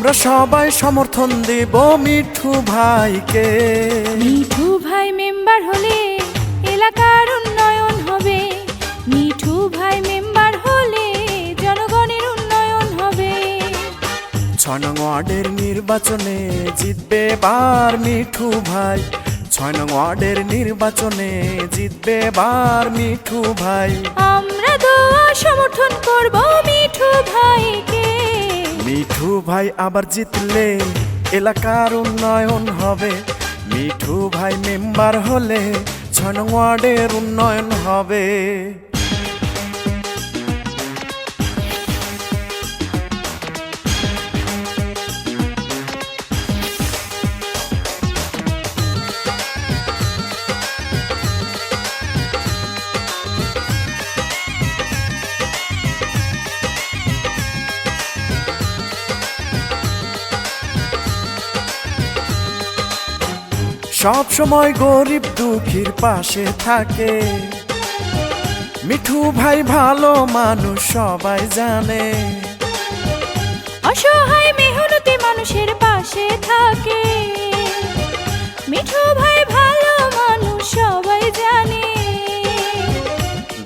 আমরা সবাই সমর্থন দেব মিঠু ভাইকে। মিঠু ভাই মেম্বার হলে এলাকার উন্নয়ন হবে। মিঠু ভাই মেম্বার হলে জনগণের উন্নয়ন হবে। 6 নং ওয়ার্ডের নির্বাচনে জিতবে এবার মিঠু ভাই। 6 নং ওয়ার্ডের নির্বাচনে জিতবে এবার মিঠু ভাই। আমরা দোয়া সমর্থন করব মিঠু ভাইকে। মিঠু ভাই আবার জিতলে এলাকার উন্নয়ন হবে। মিঠু ভাই মেম্বার হলে 6 নং ওয়ার্ডের উন্নয়ন হবে। সব সময় গরিব দুঃখীর পাশে থাকে। মিঠু ভাই ভালো মানুষ সবাই জানে। অসহায় মেহনতি মানুষের পাশে থাকে। মিঠু ভাই ভালো মানুষ সবাই জানে।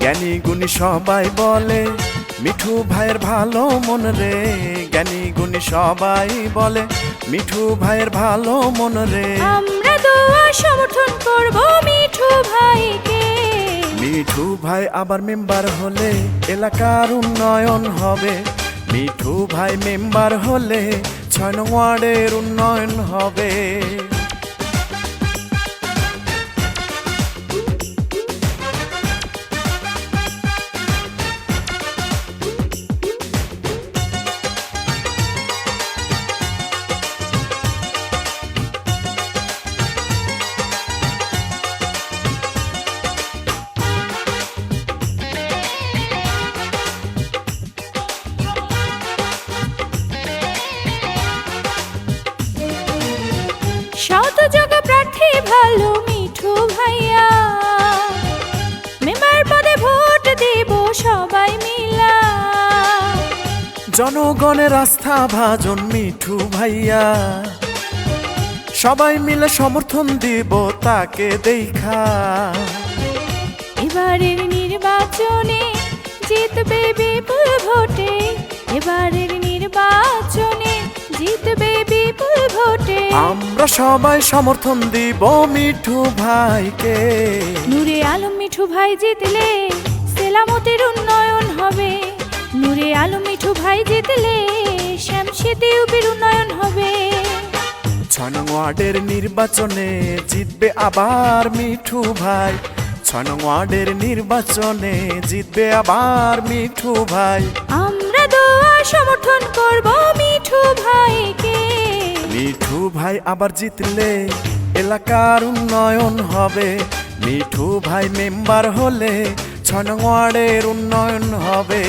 জ্ঞানী গুণী সবাই বলে মিঠু ভাইয়ের ভালো মন রে। জ্ঞানী গুণী সবাই বলে মিঠু ভাইয়ের ভালো মন রে। আমরা দোয়া সমর্থন করব মিঠু ভাইকে। মিঠু ভাই আবার মেম্বার হলে এলাকার উন্নয়ন হবে। মিঠু ভাই মেম্বার হলে 6 নং ওয়ার্ডের উন্নয়ন হবে। শত যোগ্য প্রার্থী ভালো মিঠু ভাইয়া। মেম্বার পদে ভোট দেব সবাই মিলা। জনগণের আস্থা ভাজন মিঠু ভাইয়া। সবাই মিলে সমর্থন দিব তাকে দেখা। এবারের নির্বাচনে জিতবে বিপুল ভোটে। এবারের নির্বাচনে জিতবে বিপুল ভোটে। আমরা সবাই সমর্থন দিব মিঠু ভাইকে। নূরে আলম মিঠু ভাই জিতলে সেলামতের উন্নয়ন হবে। নূরে আলম মিঠু ভাই জিতলে শামশিদ ইউপির উন্নয়ন হবে। 6 নং ওয়ার্ডের নির্বাচনে জিতবে আবার মিঠু ভাই। 6 নং ওয়ার্ডের নির্বাচনে জিতবে আবার মিঠু ভাই। আমরা দোয়া সমর্থন করব মিঠু ভাইকে। মিঠু ভাই আবার জিতলে এলাকার উন্নয়ন হবে। মিঠু ভাই মেম্বার হলে 6 নং ওয়ার্ডের উন্নয়ন হবে।